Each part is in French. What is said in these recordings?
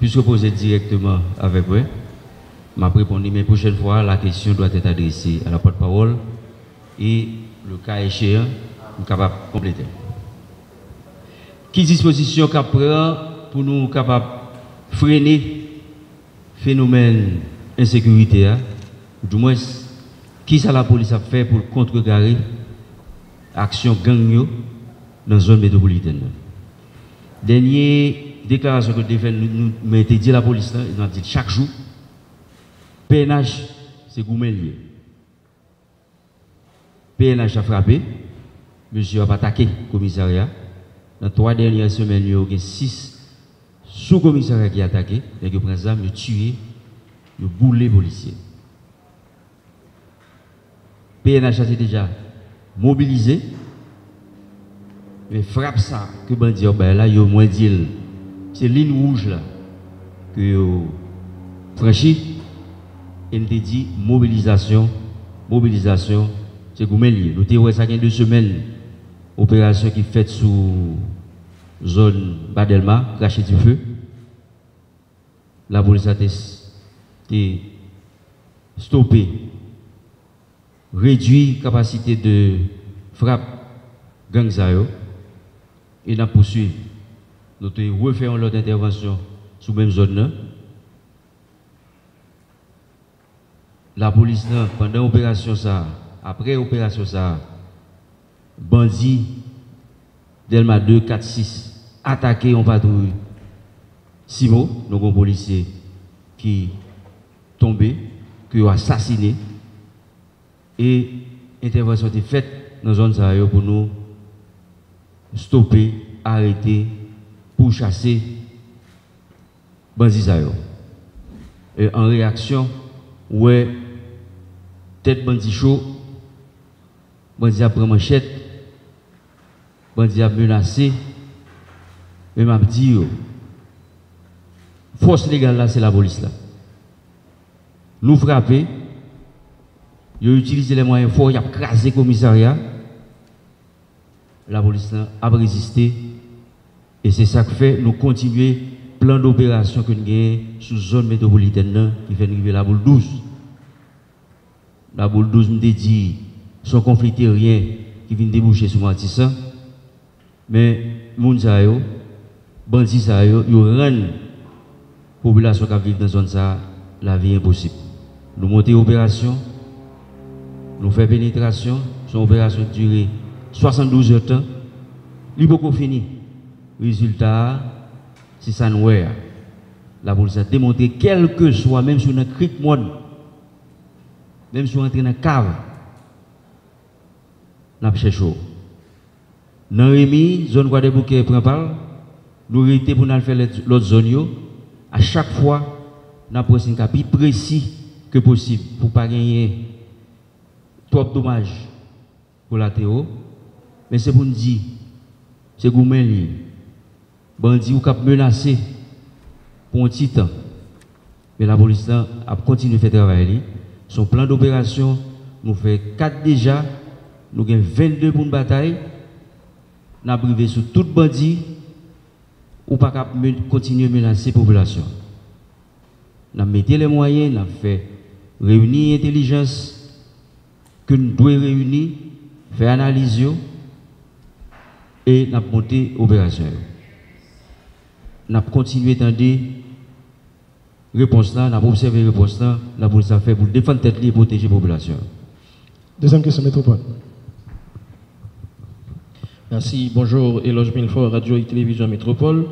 puisque poser directement avec vous, m'a répondu, mais prochaine fois, la question doit être adressée à la porte-parole et le cas échéant, nous sommes capables de compléter. Qui disposition qu'a prend pour nous capables de freiner le phénomène d'insécurité, du moins, qui ça la police a fait pour contrecarrer l'action gang dans la zone métropolitaine? Dernière déclaration que nous avons dit à la police, nous avons dit chaque jour, PNH, c'est Goumelier. PNH a frappé, monsieur a attaqué le commissariat. Dans 3 dernières semaines, il y a eu 6 sous-commissariats qui ont attaqué, et qui ont tué, ils ont boulé les policiers. PNH a déjà mobilisé, mais frappe ça que bandit là, il y a moins dit, c'est ligne rouge là que franchi. Il nous dit mobilisation, c'est Goumelier. Nous avons ça 2 semaines, opération qui est faite sous zone Badelma, craché du feu. La police a été stoppée, réduit la capacité de frappe gang Zayo et nous poursuivons. Nous avons refait l'autre intervention sous la même zone. La police, pendant l'opération, après l'opération, bandit Delma 2, 4, 6, attaqué en patrouille. Simo, nos bons policiers qui tombé, qui ont assassiné. Et l'intervention a été faite dans la zone pour nous stopper, arrêter, pour chasser bandit Zayo. Et en réaction, ouais, tête bandit chaud, bandit a pris manchette, bandit a menacé, mais m'a dit, force légale là, c'est la police là. Nous frapper, ils ont utilisé les moyens forts, ils ont crasé le commissariat. La police là a résisté, et c'est ça que fait, nous continuer le plan d'opération que nous avons sous zone métropolitaine qui fait arriver la boule 12. La boule 12 nous dit son conflit terrien qui vient déboucher sur Matissa. Mais moun sa yo, bandits sa yo, yo rend population qui vit dans zone ça la vie impossible. Nous montons opération, nous faisons pénétration, son opération durée 72 heures de temps. Il est beaucoup fini. Résultat, c'est ça nous la police a démontré, quel que soit, même si on a cric monde, même si on entre dans la cave, on a cherché. Dans Rémi, zone Guadeloupe prend parle, nous arrêtons pour nous faire l'autre zone. À chaque fois, nous avons un cas plus précis que possible pour ne pas gagner trop de dommages pour la théo. Mais c'est pour nous dire, c'est Goumelier, bandit ou cap menacé pour un petit temps. Mais la police a continué de faire travailler. Son plan d'opération, nous fait 4 déjà, nous avons 22 pour une bataille. Nous avons privé sur tout bandit ou pas continuer à menacer la population. Nous avons mis les moyens, nous avons fait réunir l'intelligence que nous devons réunir, faire analyse et nous avons monté l'opération. Nous avons continué à attendre réponse là, nous avons observé la réponse là, la police a fait pour défendre tête et protéger la population. Deuxième question, métropole. Merci. Bonjour, Éloge Milfort, Radio et Télévision Métropole.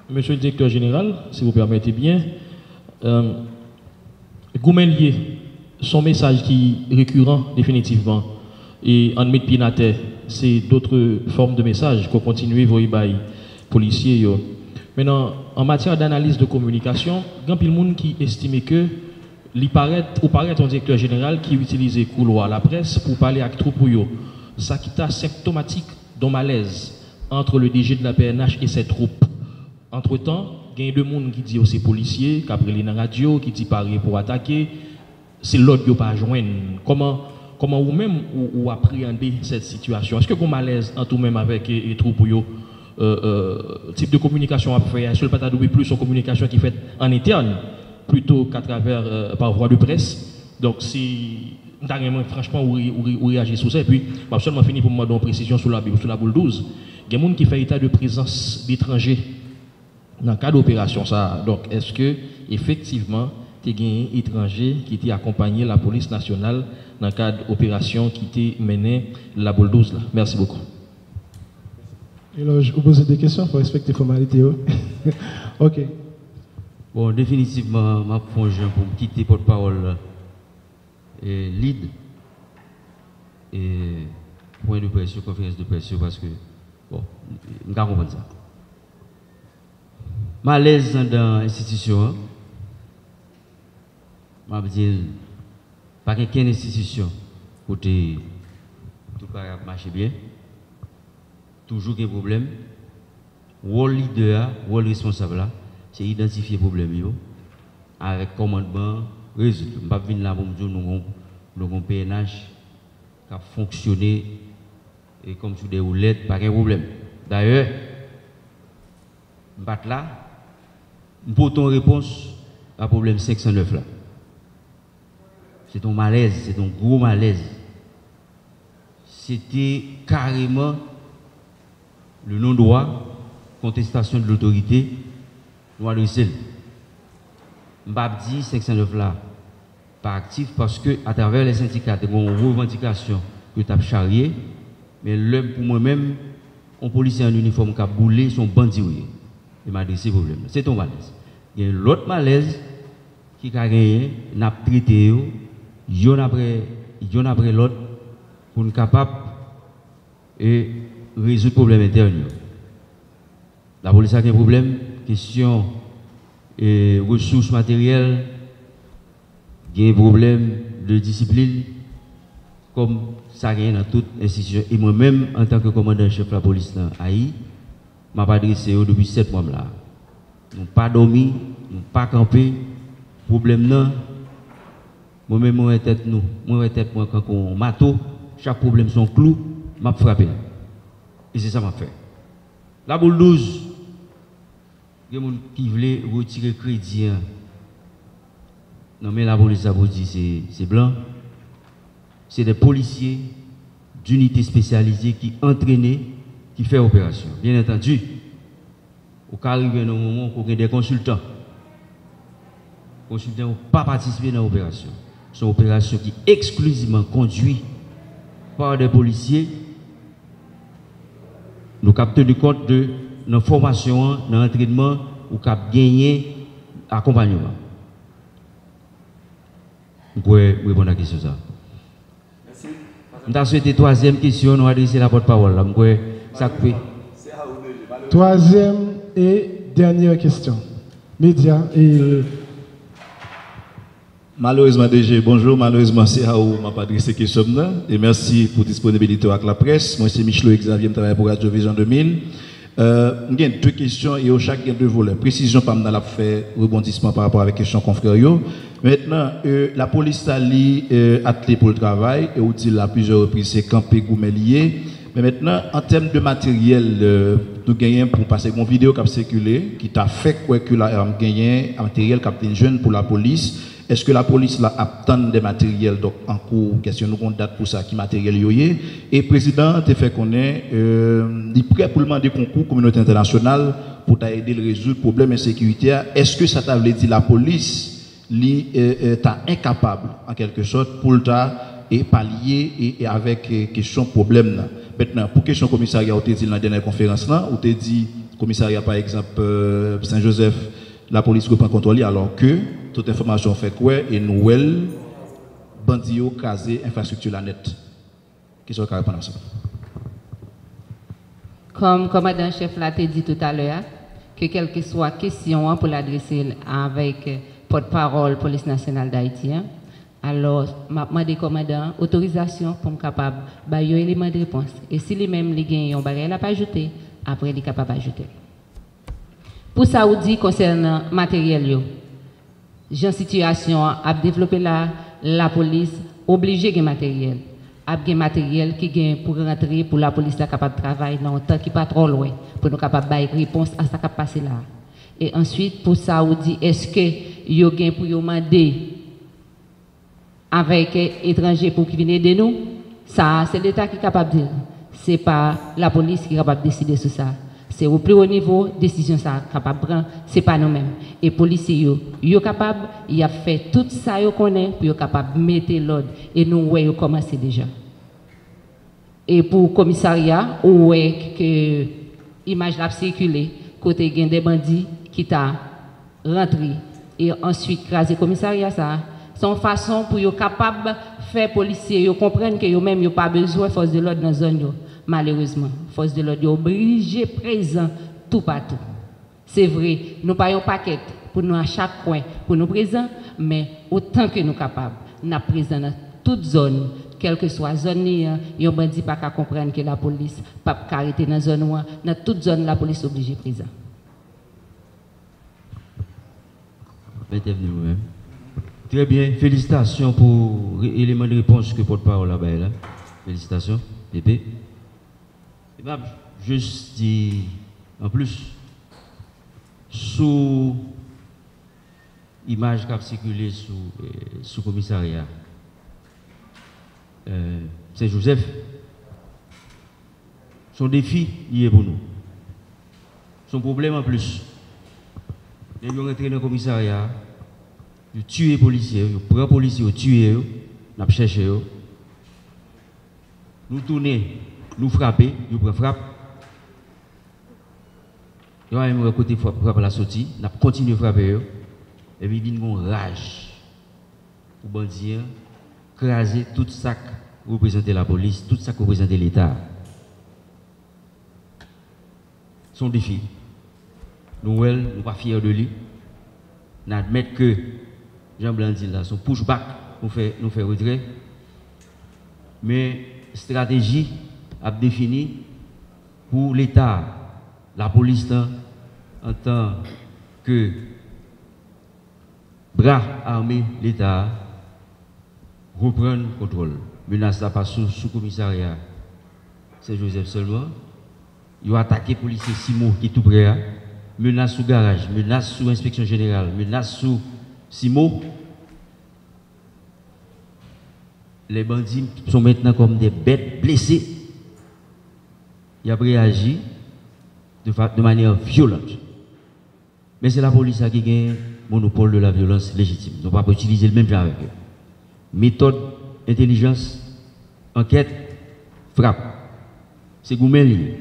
Monsieur le directeur général, si vous permettez bien, Goumelier, son message qui est récurrent définitivement, et en mettre pied à terre, c'est d'autres formes de messages qu'on continue à voir les policiers. Maintenant, en matière d'analyse de communication, il y a beaucoup de monde qui estime que il paraît un directeur général qui utilise les couloirs à la presse pour parler avec troupes. Ça qui est symptomatique d'un malaise entre le DG de la PNH et ses troupes. Entre-temps, il y a deux personnes qui disent c'est policiers, qui après les radio, qui disent pareil pour attaquer. C'est l'autre qui n'a pas joindre. Comment vous-même vous appréhendez cette situation? Est-ce que vous avez un malaise en tout même avec les troupes type de communication à faire. Seul pas doué plus en communication qui est faite en interne plutôt qu'à travers par voie de presse. Donc si franchement ou réagir sur ça et puis je seulement fini pour me donner une précision sur la boule 12. Il y a des gens qui font état de présence d'étrangers dans le cadre d'opération ça. Donc est-ce que effectivement tu as un étranger qui t'a accompagné la police nationale dans le cadre d'opération qui t'a mené la boule 12 là? Merci beaucoup. Et là, je vous pose des questions, il faut respecter les formalités. Ok. Bon, définitivement, je vais pour quitter porte-parole et lead et point de presse, conférence de presse, parce que, bon, je ne comprends pas ça. Malaise dans l'institution, je veux dire, pas qu'une institution côté tout marche bien, toujours des problèmes. Le leader, le responsable, c'est identifier les problèmes avec commandement, résoudre. Je ne vais pas venir là pour dire nous avons un PNH qui a fonctionné et comme sur des roulettes, pas de problème. D'ailleurs, je ne vais pas là, je peux une réponse à problème 509 là. C'est un malaise, c'est un gros malaise. C'était carrément le non-droit, contestation de l'autorité, nous adresser. Je ne vais pas dire 509 là, pas actif parce que à travers les syndicats, il y a une revendication que tu as charriée, mais pour moi-même, un policier en uniforme qui a boulé son bandit. Il m'a adressé le problème. C'est un malaise. Il y a l'autre malaise qui a gagné, n'a traité, yon après l'autre, pour être capable de résoudre le problème interne. La police a un problème, question et ressources matérielles, il y a un problème de discipline, comme ça gagne dans toute institution. Et moi-même, en tant que commandant-chef de la police dans Haïti, je m'ai adressé depuis 7 mois là. Nous n'avons pas dormi, nous n'avons pas campé. Problème non. Moi-même, moi tête moi quand on mato, chaque problème son clou, m'a frappé. Et c'est ça m'a fait. La boule 12, il y a des gens qui veulent retirer crédit. Non mais la police a dit c'est blanc. C'est des policiers d'unités spécialisées qui entraînent, qui font opération. Bien entendu, au cas arrivé dans un moment où il y a des consultants. Les consultants n'ont pas participé dans l'opération. C'est une opération qui est exclusivement conduite par des policiers. Nous avons tenu compte de nos formations, dans l'entraînement, ou avons gagné accompagnement. Vous pouvez répondre à la question. Merci. Nous avons souhaité troisième question, nous adresser la porte-parole. Troisième et dernière question. Média et... Malheureusement, DG, bonjour. Malheureusement, c'est à où m'a pas adressé ces questions. Et merci pour la disponibilité avec la presse. Moi, c'est Michel Xavier, je travaille pour Radio Vision 2000. J'ai deux questions et chaque deux volets. Précision, pas dans la fait rebondissement par rapport avec les questions confrères. Maintenant, la police a attelé pour le travail et dit à plusieurs reprises c'est campé goumelier. Mais maintenant, en termes de matériel, nous gagnons pour passer une vidéo qui a circulé, qui t'a fait quoi que la gagné un matériel qui a été jeune pour la police. Est-ce que la police là attend des matériels donc en cours? Question nous avons date pour ça qui matériel yoyé. Et le président te fait connaître, il est prêt pour demander concours communauté internationale pour t'aider à résoudre le problème insécurité. Est-ce que ça t'a dit la police est incapable en quelque sorte pour pallier et avec question problème là. Maintenant pour question commissariat, on t'a dit dans la dernière conférence là, on t'a dit commissariat par exemple Saint-Joseph, la police reprend contrôle alors que toute information fait quoi et nouvelle bandio casé infrastructure la net. Qu'est-ce que vous répondre à ça? Comme commandant-chef l'a dit tout à l'heure, que quelle que soit question pour l'adresser avec porte-parole police nationale d'Haïti, alors m'a demandé commandant autorisation pour me capable bailler élément de réponse. Et si lui-même les gagne on bagay la pas ajouter, après il est capable d'ajouter. Pour ça on dit concernant matériel yo. Jean situation a développé la police obligé de matériel. a des matériel qui gagne pour rentrer pour la police là capable de travailler dans un temps qui pas trop loin pour nous capable de réponse à ça qui passé là. Et ensuite pour ça on dit est-ce que yo gagne pour yo demander avec étrangers pour qui viennent aider nous, ça c'est l'État qui est capable de dire. C'est pas la police qui est capable de décider sur ça. C'est au plus haut niveau, décision ça capable de prendre, c'est pas nous-mêmes. Et policiers yo capable, il a fait tout ça yo connaît pour yo capable de mettre l'ordre et nous ouais yo commencé déjà. Et pour commissariat, ouais que image l'a circulé côté gain des bandits qui t'a rentré et ensuite craser commissariat ça. Son façon pour yo capable de faire policiers yo comprendre que yo même yo pas besoin force de l'ordre dans zone yo. Malheureusement, force de l'ordre est obligée présent tout partout. C'est vrai, nous pas un paquet pour nous à chaque coin pour nous présents, mais autant que nous capables, nous sommes présents dans toute zone, quelle que soit la zone, yon bandit pas qu'à comprendre que la police pas arrêter dans la zone où dans toute zone la police est obligée présent. Très bien, félicitations pour l'élément de réponse que porte-parole là-bas. Là. Félicitations, Pépé. Juste dire, en plus, sous l'image qui a circulé sous le commissariat, c'est Joseph, son défi, il est pour nous. Son problème en plus, ils ont rentré dans le commissariat, ils tuent les policiers, ils prennent les policiers, ils tuent, ils cherchent, nous tournons. Nous frapper, nous prenons frappe. Nous avons un côté frappe à la sortie, nous continuons à frapper. Et puis, il y a une rage pour bandits, craser tout ça qui représente la police, tout ça qui représente l'État. Son défi. Nous ne sommes pas fiers de lui. Nous admettons que Jean Blanc dit là, son pushback nous fait retrait. Mais stratégie a défini pour l'État, la police en tant que bras armé l'État reprendre le contrôle. Menace ça pas sous commissariat, c'est Joseph seulement. Il a attaqué le policier Simo qui est tout près. Menace sous garage, menace sous inspection générale, menace sous Simo. Les bandits sont maintenant comme des bêtes blessées. Il a réagi de manière violente. Mais c'est la police qui gagne le monopole de la violence légitime. Nous ne pouvons pas utiliser le même genre avec eux. Méthode, intelligence, enquête, frappe. C'est gourmet. Nous ne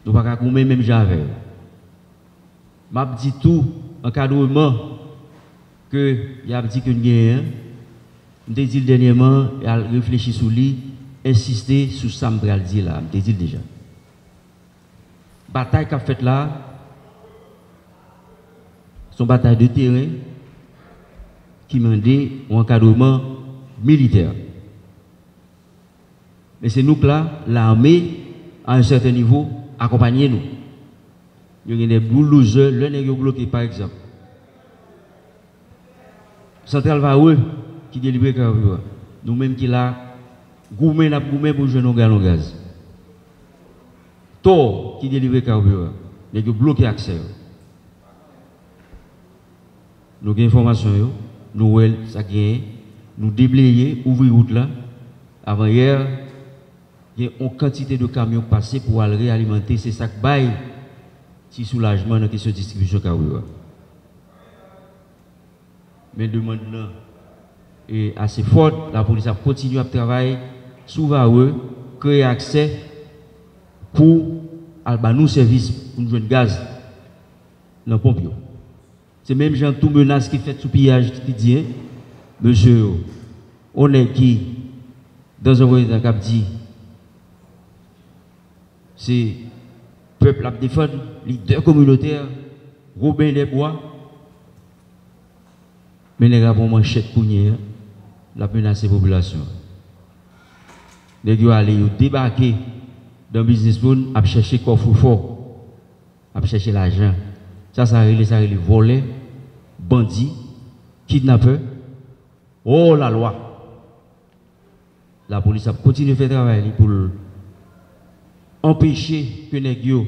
pouvons pas gourmet même genre avec eux. Je dis tout, encadrement, que il a dit que nous gagnons. Je dit dernièrement, il a réfléchi sur lui, insister sur ça, je vais dire là, je dit déjà. La bataille qu'a faite là, c'est une bataille de terrain qui m'a demandé un encadrement militaire. Mais c'est nous que là, l'armée, à un certain niveau, accompagne nous. Il y a des bulldozers, l'un est bloqué par exemple. Central Vaoué qui délivre le carburant. Nous-mêmes qui là, gourmet pour jouer nos gaz. Tor qui délivre le carburant. Nous avons bloqué l'accès. Nous avons information, nous nous déblayer, ouvrir route là. Avant hier, il y a une quantité de camions passés pour aller réalimenter ces sacs bail. Si soulagement dans la question de distribution de carburant. Mais demande est assez forte, la police a continué à travailler sous Vaoué, créer accès pour nous service pour nous jouer de gaz dans le pompier. C'est même gens tout menace qui fait sous pillage qui dit, monsieur, on est qui, dans un voyage cap dit, c'est peuple à défendre, leader communautaire, Robin des Bois, mais les gars vont manchette pour nier la menace de la population. Les gars allaient débarquer dans le business zone, à chercher coffre fort, à chercher l'argent. Ça les volets, bandits, kidnappeurs. Oh la loi! la police a continué à faire travail pour empêcher que les gens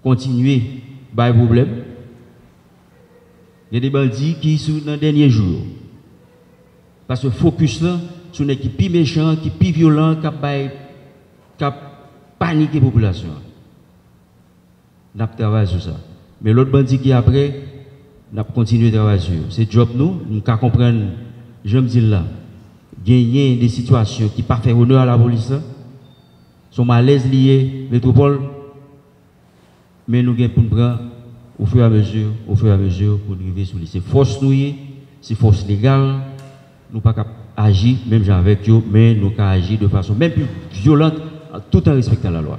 continuent à problème. Il y a des bandits qui sont dans les derniers jours. Parce que focus là sur une équipe plus méchante, qui plus violent, qui a paniqué la population. Nous avons travaillé sur ça. Mais l'autre bandit qui après, nous avons continué à travailler sur. C'est job nous comprendre, je me dis là, gagner des situations qui ne pas faire honneur à la police, sont malaise liés, métropole, mais nous gagnons pour nous prendre au fur et à mesure, pour arriver sur les. C'est force nous, c'est force légale, nous pas agir, même avec eux, mais nous pouvons agir de façon même plus violente, tout en respectant la loi.